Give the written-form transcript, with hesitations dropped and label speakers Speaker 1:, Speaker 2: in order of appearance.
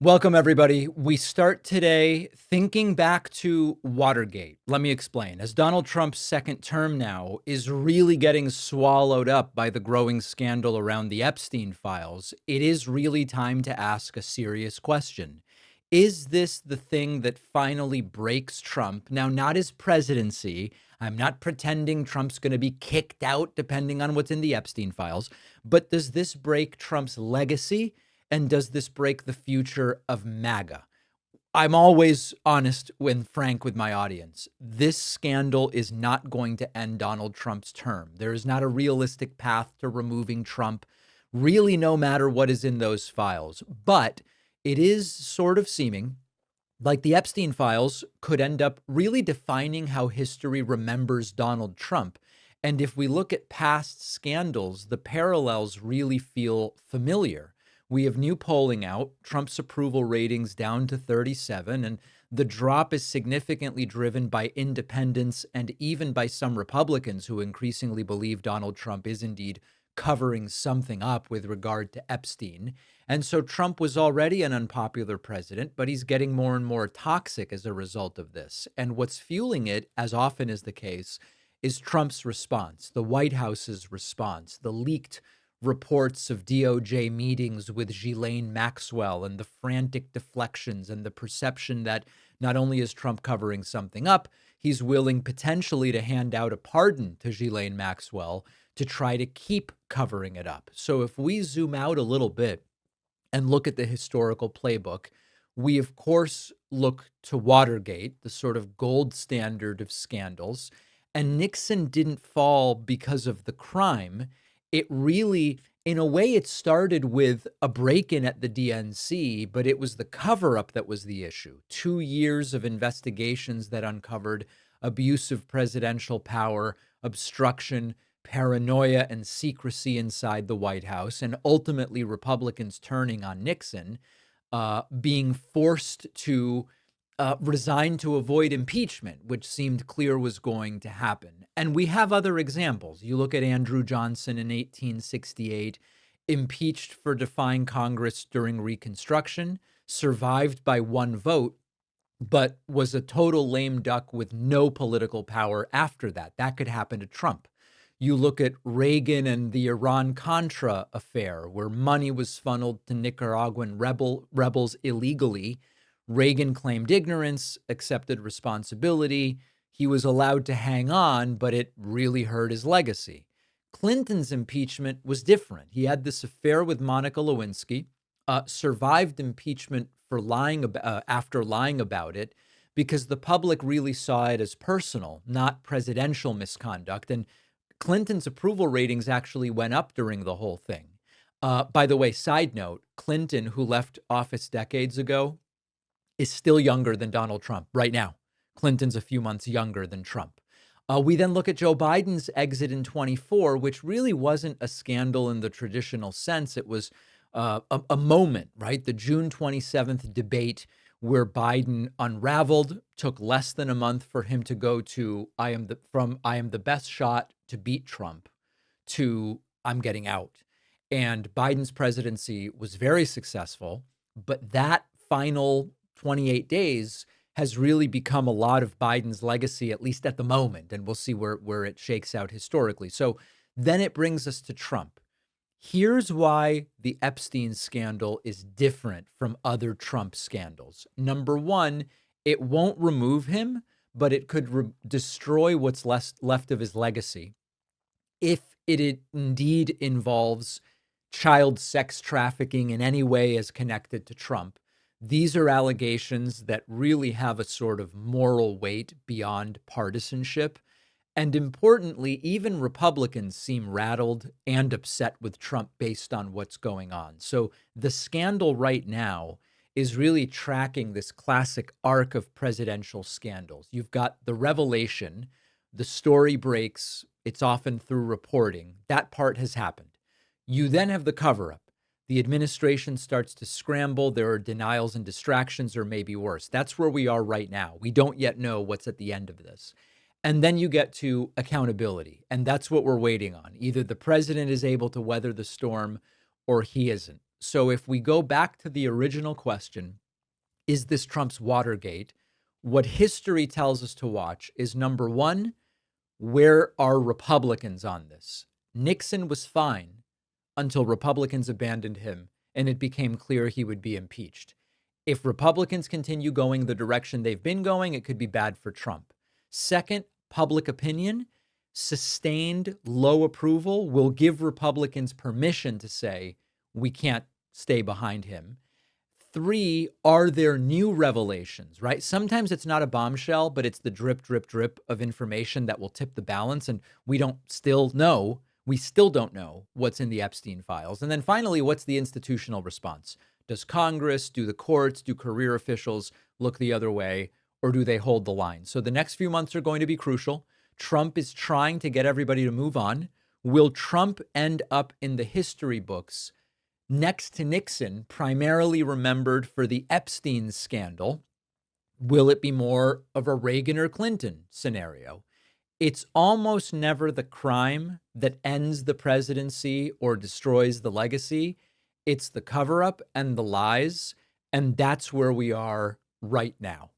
Speaker 1: Welcome, everybody. We start today thinking back to Watergate. Let me explain. As Donald Trump's second term now is really getting swallowed up by the growing scandal around the Epstein files, it is really time to ask a serious question. Is this the thing that finally breaks Trump? Now, not his presidency. I'm not pretending Trump's going to be kicked out depending on what's in the Epstein files, but does this break Trump's legacy? And does this break the future of MAGA? I'm always honest and frank with my audience. This scandal is not going to end Donald Trump's term. There is not a realistic path to removing Trump, really, no matter what is in those files. But it is sort of seeming like the Epstein files could end up really defining how history remembers Donald Trump. And if we look at past scandals, the parallels really feel familiar. We have new polling out, Trump's approval ratings down to 37, and the drop is significantly driven by independents and even by some Republicans who increasingly believe Donald Trump is indeed covering something up with regard to Epstein. And so Trump was already an unpopular president, but he's getting more and more toxic as a result of this. And what's fueling it, as often is the case, is Trump's response, the White House's response, the leaked reports of DOJ meetings with Ghislaine Maxwell and the frantic deflections and the perception that not only is Trump covering something up, he's willing potentially to hand out a pardon to Ghislaine Maxwell to try to keep covering it up. So if we zoom out a little bit and look at the historical playbook, we of course look to Watergate, the sort of gold standard of scandals. And Nixon didn't fall because of the crime. It really, in a way, it started with a break-in at the DNC, but it was the cover-up that was the issue. 2 years of investigations that uncovered abuse of presidential power, obstruction, paranoia, and secrecy inside the White House, and ultimately Republicans turning on Nixon, being forced to resigned to avoid impeachment, which seemed clear was going to happen. And we have other examples. You look at Andrew Johnson in 1868, impeached for defying Congress during Reconstruction, survived by one vote, but was a total lame duck with no political power after that. That could happen to Trump. You look at Reagan and the Iran-Contra affair, where money was funneled to Nicaraguan rebels illegally. Reagan claimed ignorance, accepted responsibility. He was allowed to hang on, but it really hurt his legacy. Clinton's impeachment was different. He had this affair with Monica Lewinsky, survived impeachment for after lying about it, because the public really saw it as personal, not presidential misconduct. And Clinton's approval ratings actually went up during the whole thing. By the way, side note, Clinton, who left office decades ago, is still younger than Donald Trump right now. Clinton's a few months younger than Trump. We then look at Joe Biden's exit in 24, which really wasn't a scandal in the traditional sense. It was a moment, right? The June 27th debate where Biden unraveled, took less than a month for him to go to I am the best shot to beat Trump to I'm getting out. And Biden's presidency was very successful, but that final 28 days has really become a lot of Biden's legacy, at least at the moment, and we'll see where it shakes out historically. So then it brings us to Trump. Here's why the Epstein scandal is different from other Trump scandals. Number one, it won't remove him, but it could destroy what's left of his legacy if it indeed involves child sex trafficking in any way as connected to Trump. These are allegations that really have a sort of moral weight beyond partisanship. And importantly, even Republicans seem rattled and upset with Trump based on what's going on. So the scandal right now is really tracking this classic arc of presidential scandals. You've got the revelation, the story breaks, it's often through reporting. That part has happened. You then have the cover-up. The administration starts to scramble. There are denials and distractions, or maybe worse. That's where we are right now. We don't yet know what's at the end of this. And then you get to accountability. And that's what we're waiting on. Either the president is able to weather the storm or he isn't. So if we go back to the original question, is this Trump's Watergate? What history tells us to watch is, number one, where are Republicans on this? Nixon was fine until Republicans abandoned him and it became clear he would be impeached. If Republicans continue going the direction they've been going, it could be bad for Trump. Second, public opinion. Sustained low approval will give Republicans permission to say, we can't stay behind him. Three, are there new revelations, right? Sometimes it's not a bombshell, but it's the drip, drip, drip of information that will tip the balance. And we still don't know what's in the Epstein files. And then finally, what's the institutional response? Does Congress, do the courts, do career officials look the other way, or do they hold the line? So the next few months are going to be crucial. Trump is trying to get everybody to move on. Will Trump end up in the history books next to Nixon, primarily remembered for the Epstein scandal? Will it be more of a Reagan or Clinton scenario? It's almost never the crime that ends the presidency or destroys the legacy. It's the cover-up and the lies, and that's where we are right now.